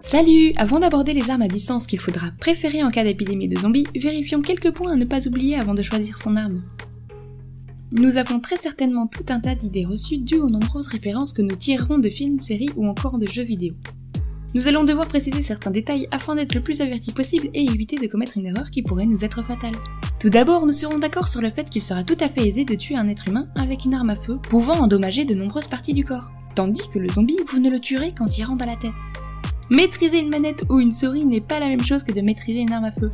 Salut! Avant d'aborder les armes à distance qu'il faudra préférer en cas d'épidémie de zombies, vérifions quelques points à ne pas oublier avant de choisir son arme. Nous avons très certainement tout un tas d'idées reçues dues aux nombreuses références que nous tirerons de films, séries ou encore de jeux vidéo. Nous allons devoir préciser certains détails afin d'être le plus avertis possible et éviter de commettre une erreur qui pourrait nous être fatale. Tout d'abord, nous serons d'accord sur le fait qu'il sera tout à fait aisé de tuer un être humain avec une arme à feu, pouvant endommager de nombreuses parties du corps, tandis que le zombie, vous ne le tuerez qu'en tirant dans la tête. Maîtriser une manette ou une souris n'est pas la même chose que de maîtriser une arme à feu.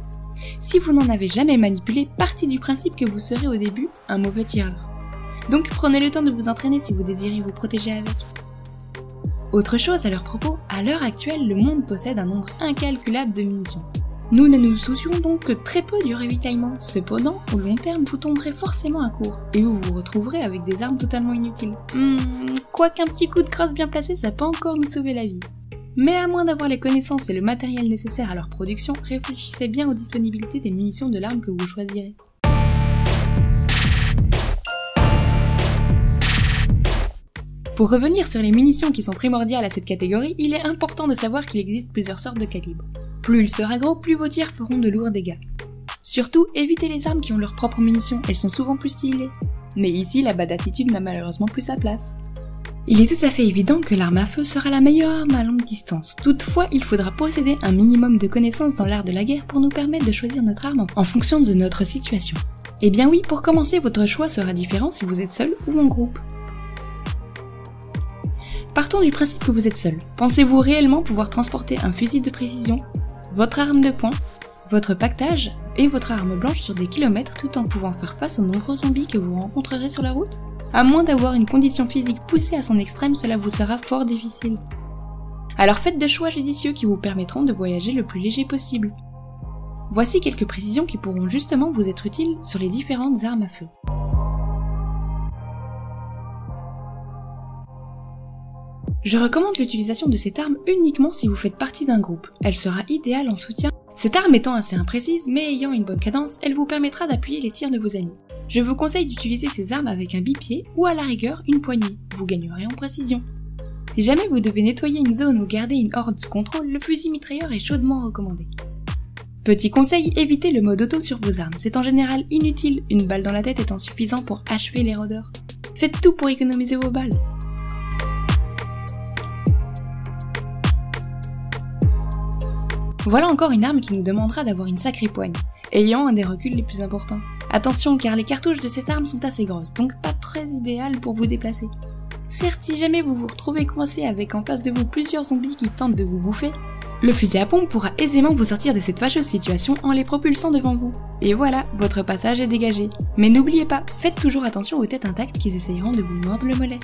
Si vous n'en avez jamais manipulé, partez du principe que vous serez au début un mauvais tireur. Donc prenez le temps de vous entraîner si vous désirez vous protéger avec. Autre chose à leur propos, à l'heure actuelle, le monde possède un nombre incalculable de munitions. Nous ne nous soucions donc que très peu du ravitaillement, cependant, au long terme, vous tomberez forcément à court, et vous vous retrouverez avec des armes totalement inutiles. Quoiqu'un petit coup de crosse bien placé, ça peut encore nous sauver la vie. Mais à moins d'avoir les connaissances et le matériel nécessaire à leur production, réfléchissez bien aux disponibilités des munitions de l'arme que vous choisirez. Pour revenir sur les munitions qui sont primordiales à cette catégorie, il est important de savoir qu'il existe plusieurs sortes de calibres. Plus il sera gros, plus vos tirs feront de lourds dégâts. Surtout, évitez les armes qui ont leurs propres munitions, elles sont souvent plus stylées. Mais ici, la badassitude n'a malheureusement plus sa place. Il est tout à fait évident que l'arme à feu sera la meilleure arme à longue distance. Toutefois, il faudra posséder un minimum de connaissances dans l'art de la guerre pour nous permettre de choisir notre arme en fonction de notre situation. Eh bien oui, pour commencer, votre choix sera différent si vous êtes seul ou en groupe. Partons du principe que vous êtes seul. Pensez-vous réellement pouvoir transporter un fusil de précision, votre arme de poing, votre pactage et votre arme blanche sur des kilomètres tout en pouvant faire face aux nombreux zombies que vous rencontrerez sur la route ? À moins d'avoir une condition physique poussée à son extrême, cela vous sera fort difficile. Alors faites des choix judicieux qui vous permettront de voyager le plus léger possible. Voici quelques précisions qui pourront justement vous être utiles sur les différentes armes à feu. Je recommande l'utilisation de cette arme uniquement si vous faites partie d'un groupe. Elle sera idéale en soutien. Cette arme étant assez imprécise, mais ayant une bonne cadence, elle vous permettra d'appuyer les tirs de vos amis. Je vous conseille d'utiliser ces armes avec un bipied ou à la rigueur une poignée, vous gagnerez en précision. Si jamais vous devez nettoyer une zone ou garder une horde sous contrôle, le fusil mitrailleur est chaudement recommandé. Petit conseil, évitez le mode auto sur vos armes, c'est en général inutile, une balle dans la tête étant suffisant pour achever les rôdeurs. Faites tout pour économiser vos balles. Voilà encore une arme qui nous demandera d'avoir une sacrée poigne, ayant un des reculs les plus importants. Attention car les cartouches de cette arme sont assez grosses, donc pas très idéales pour vous déplacer. Certes, si jamais vous vous retrouvez coincé avec en face de vous plusieurs zombies qui tentent de vous bouffer, le fusil à pompe pourra aisément vous sortir de cette fâcheuse situation en les propulsant devant vous. Et voilà, votre passage est dégagé. Mais n'oubliez pas, faites toujours attention aux têtes intactes qui essayeront de vous mordre le mollet.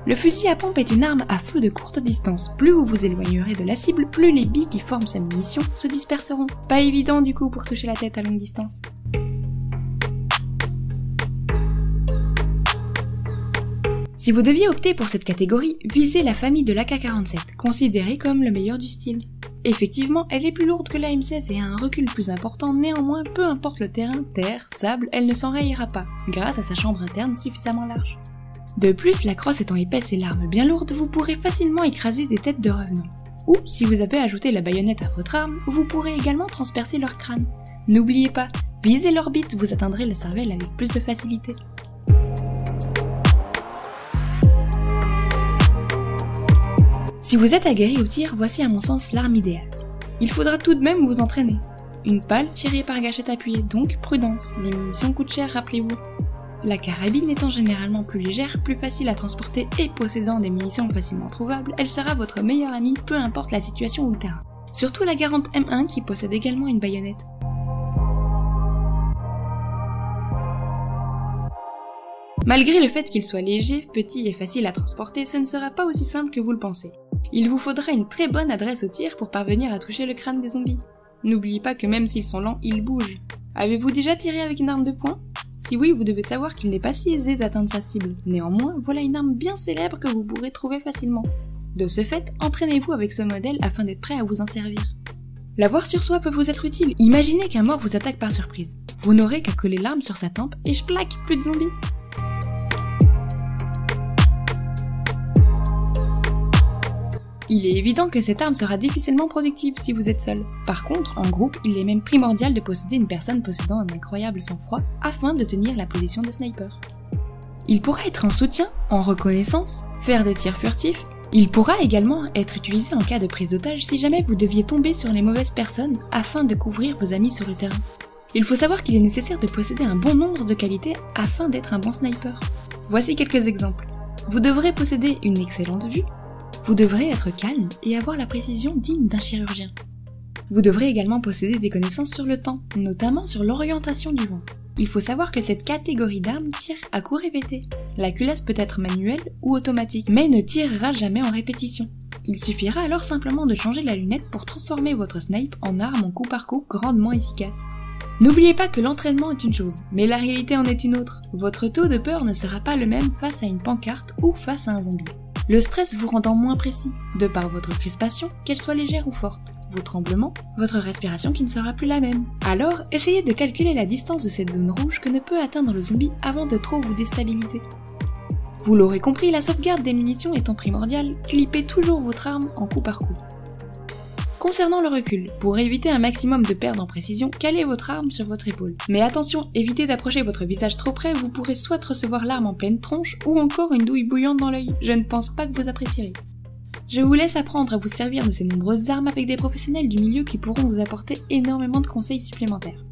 Le fusil à pompe est une arme à feu de courte distance. Plus vous vous éloignerez de la cible, plus les billes qui forment sa munition se disperseront. Pas évident du coup pour toucher la tête à longue distance. Si vous deviez opter pour cette catégorie, visez la famille de l'AK-47, considérée comme le meilleur du style. Effectivement, elle est plus lourde que la M16 et a un recul plus important, néanmoins, peu importe le terrain, terre, sable, elle ne s'enrayera pas, grâce à sa chambre interne suffisamment large. De plus, la crosse étant épaisse et l'arme bien lourde, vous pourrez facilement écraser des têtes de revenants. Ou, si vous avez ajouté la baïonnette à votre arme, vous pourrez également transpercer leur crâne. N'oubliez pas, visez l'orbite, vous atteindrez la cervelle avec plus de facilité. Si vous êtes aguerri au tir, voici à mon sens l'arme idéale. Il faudra tout de même vous entraîner. Une balle tirée par gâchette appuyée, donc prudence, les munitions coûtent cher, rappelez-vous. La carabine étant généralement plus légère, plus facile à transporter et possédant des munitions facilement trouvables, elle sera votre meilleure amie peu importe la situation ou le terrain. Surtout la Garand M1 qui possède également une baïonnette. Malgré le fait qu'il soit léger, petit et facile à transporter, ce ne sera pas aussi simple que vous le pensez. Il vous faudra une très bonne adresse au tir pour parvenir à toucher le crâne des zombies. N'oubliez pas que même s'ils sont lents, ils bougent. Avez-vous déjà tiré avec une arme de poing ? Si oui, vous devez savoir qu'il n'est pas si aisé d'atteindre sa cible. Néanmoins, voilà une arme bien célèbre que vous pourrez trouver facilement. De ce fait, entraînez-vous avec ce modèle afin d'être prêt à vous en servir. L'avoir sur soi peut vous être utile. Imaginez qu'un mort vous attaque par surprise. Vous n'aurez qu'à coller l'arme sur sa tempe et j'plaque, plus de zombies. Il est évident que cette arme sera difficilement productive si vous êtes seul. Par contre, en groupe, il est même primordial de posséder une personne possédant un incroyable sang-froid afin de tenir la position de sniper. Il pourra être en soutien, en reconnaissance, faire des tirs furtifs. Il pourra également être utilisé en cas de prise d'otage si jamais vous deviez tomber sur les mauvaises personnes afin de couvrir vos amis sur le terrain. Il faut savoir qu'il est nécessaire de posséder un bon nombre de qualités afin d'être un bon sniper. Voici quelques exemples. Vous devrez posséder une excellente vue. Vous devrez être calme et avoir la précision digne d'un chirurgien. Vous devrez également posséder des connaissances sur le temps, notamment sur l'orientation du vent. Il faut savoir que cette catégorie d'armes tire à coups répétés. La culasse peut être manuelle ou automatique, mais ne tirera jamais en répétition. Il suffira alors simplement de changer la lunette pour transformer votre snipe en arme en coup par coup grandement efficace. N'oubliez pas que l'entraînement est une chose, mais la réalité en est une autre. Votre taux de peur ne sera pas le même face à une pancarte ou face à un zombie. Le stress vous rendant moins précis, de par votre crispation, qu'elle soit légère ou forte, vos tremblements, votre respiration qui ne sera plus la même. Alors, essayez de calculer la distance de cette zone rouge que ne peut atteindre le zombie avant de trop vous déstabiliser. Vous l'aurez compris, la sauvegarde des munitions étant primordiale, clippez toujours votre arme en coup par coup. Concernant le recul, pour éviter un maximum de perte en précision, calez votre arme sur votre épaule. Mais attention, évitez d'approcher votre visage trop près, vous pourrez soit recevoir l'arme en pleine tronche ou encore une douille bouillante dans l'œil. Je ne pense pas que vous apprécierez. Je vous laisse apprendre à vous servir de ces nombreuses armes avec des professionnels du milieu qui pourront vous apporter énormément de conseils supplémentaires.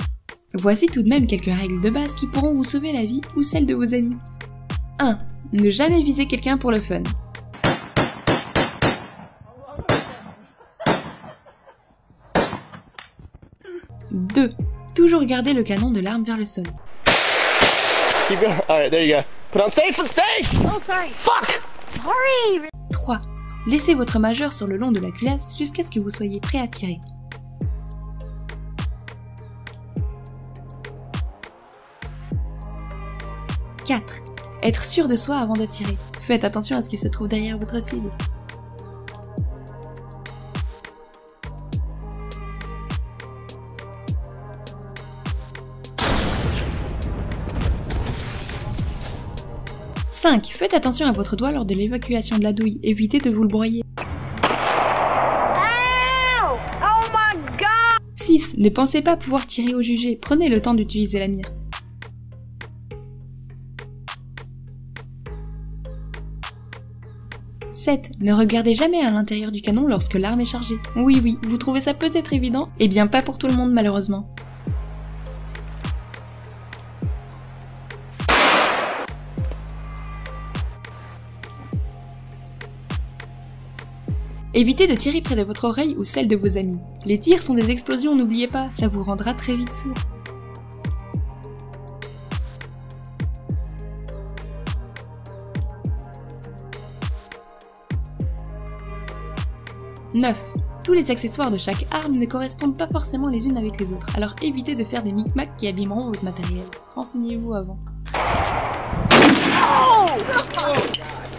Voici tout de même quelques règles de base qui pourront vous sauver la vie ou celle de vos amis. 1. Ne jamais viser quelqu'un pour le fun. 2. Toujours garder le canon de l'arme vers le sol. Keep going. Alright, there you go. Put on safe and stay! Oh, sorry. Fuck! Sorry! 3. Laissez votre majeur sur le long de la culasse jusqu'à ce que vous soyez prêt à tirer. 4. Être sûr de soi avant de tirer. Faites attention à ce qu'il se trouve derrière votre cible. 5. Faites attention à votre doigt lors de l'évacuation de la douille, évitez de vous le broyer. Ow! Oh my god! 6. Ne pensez pas pouvoir tirer au jugé, prenez le temps d'utiliser la mire. 7. Ne regardez jamais à l'intérieur du canon lorsque l'arme est chargée. Oui, vous trouvez ça peut-être évident? Eh bien pas pour tout le monde malheureusement. Évitez de tirer près de votre oreille ou celle de vos amis. Les tirs sont des explosions, n'oubliez pas, ça vous rendra très vite sourd. « 9. Tous les accessoires de chaque arme ne correspondent pas forcément les unes avec les autres, alors évitez de faire des micmacs qui abîmeront votre matériel. Renseignez-vous avant.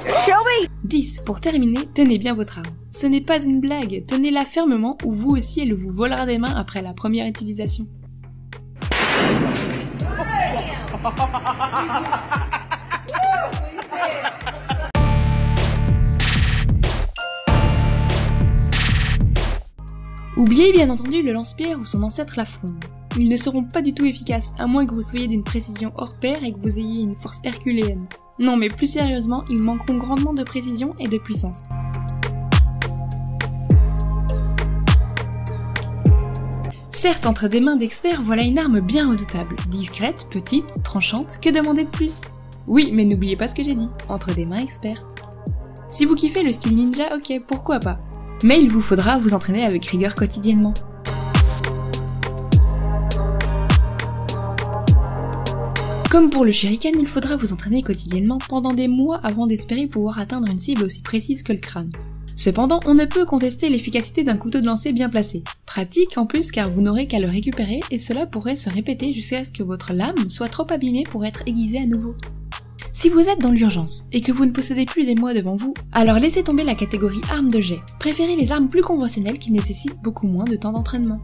Shelby! 10. Pour terminer, tenez bien votre arme. Ce n'est pas une blague, tenez-la fermement ou vous aussi elle vous volera des mains après la première utilisation. Oubliez bien entendu le lance-pierre ou son ancêtre la fronde. Ils ne seront pas du tout efficaces, à moins que vous soyez d'une précision hors pair et que vous ayez une force herculéenne. Non mais plus sérieusement, ils manqueront grandement de précision et de puissance. Certes, entre des mains d'experts, voilà une arme bien redoutable. Discrète, petite, tranchante, que demander de plus? Oui, mais n'oubliez pas ce que j'ai dit, entre des mains expertes. Si vous kiffez le style ninja, ok, pourquoi pas. Mais il vous faudra vous entraîner avec rigueur quotidiennement. Comme pour le shuriken, il faudra vous entraîner quotidiennement pendant des mois avant d'espérer pouvoir atteindre une cible aussi précise que le crâne. Cependant, on ne peut contester l'efficacité d'un couteau de lancer bien placé. Pratique en plus car vous n'aurez qu'à le récupérer et cela pourrait se répéter jusqu'à ce que votre lame soit trop abîmée pour être aiguisée à nouveau. Si vous êtes dans l'urgence et que vous ne possédez plus des mois devant vous, alors laissez tomber la catégorie armes de jet. Préférez les armes plus conventionnelles qui nécessitent beaucoup moins de temps d'entraînement.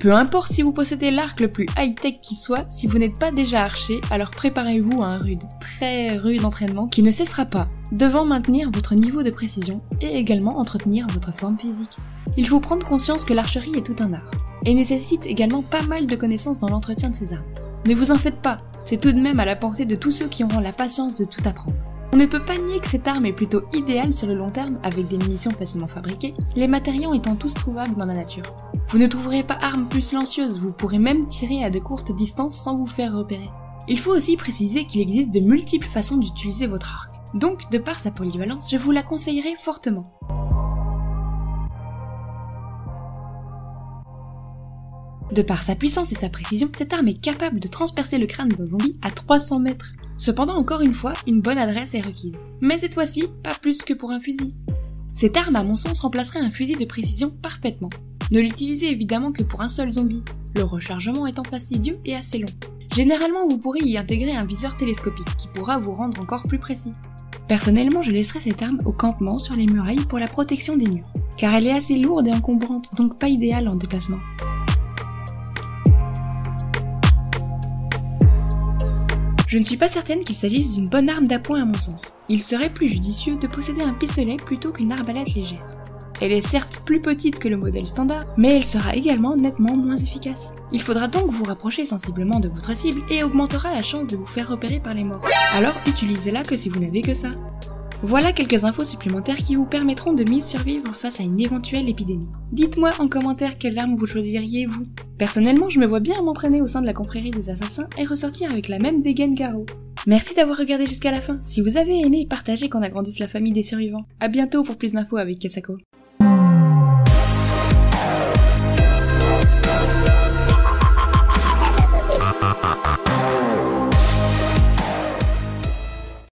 Peu importe si vous possédez l'arc le plus high-tech qui soit, si vous n'êtes pas déjà archer, alors préparez-vous à un très rude entraînement qui ne cessera pas, devant maintenir votre niveau de précision et également entretenir votre forme physique. Il faut prendre conscience que l'archerie est tout un art, et nécessite également pas mal de connaissances dans l'entretien de ces armes. Ne vous en faites pas, c'est tout de même à la portée de tous ceux qui auront la patience de tout apprendre. On ne peut pas nier que cette arme est plutôt idéale sur le long terme avec des munitions facilement fabriquées, les matériaux étant tous trouvables dans la nature. Vous ne trouverez pas arme plus silencieuse, vous pourrez même tirer à de courtes distances sans vous faire repérer. Il faut aussi préciser qu'il existe de multiples façons d'utiliser votre arc, donc de par sa polyvalence, je vous la conseillerais fortement. De par sa puissance et sa précision, cette arme est capable de transpercer le crâne d'un zombie à 300 mètres. Cependant, encore une fois, une bonne adresse est requise. Mais cette fois-ci, pas plus que pour un fusil. Cette arme, à mon sens, remplacerait un fusil de précision parfaitement. Ne l'utilisez évidemment que pour un seul zombie, le rechargement étant fastidieux et assez long. Généralement, vous pourrez y intégrer un viseur télescopique qui pourra vous rendre encore plus précis. Personnellement, je laisserai cette arme au campement sur les murailles pour la protection des murs, car elle est assez lourde et encombrante, donc pas idéale en déplacement. Je ne suis pas certaine qu'il s'agisse d'une bonne arme d'appoint à mon sens. Il serait plus judicieux de posséder un pistolet plutôt qu'une arbalète légère. Elle est certes plus petite que le modèle standard, mais elle sera également nettement moins efficace. Il faudra donc vous rapprocher sensiblement de votre cible et augmentera la chance de vous faire repérer par les morts. Alors utilisez-la que si vous n'avez que ça. Voilà quelques infos supplémentaires qui vous permettront de mieux survivre face à une éventuelle épidémie. Dites-moi en commentaire quelle arme vous choisiriez vous. Personnellement, je me vois bien m'entraîner au sein de la confrérie des assassins et ressortir avec la même dégaine Garo. Merci d'avoir regardé jusqu'à la fin. Si vous avez aimé, partagez qu'on agrandisse la famille des survivants. À bientôt pour plus d'infos avec Kesako.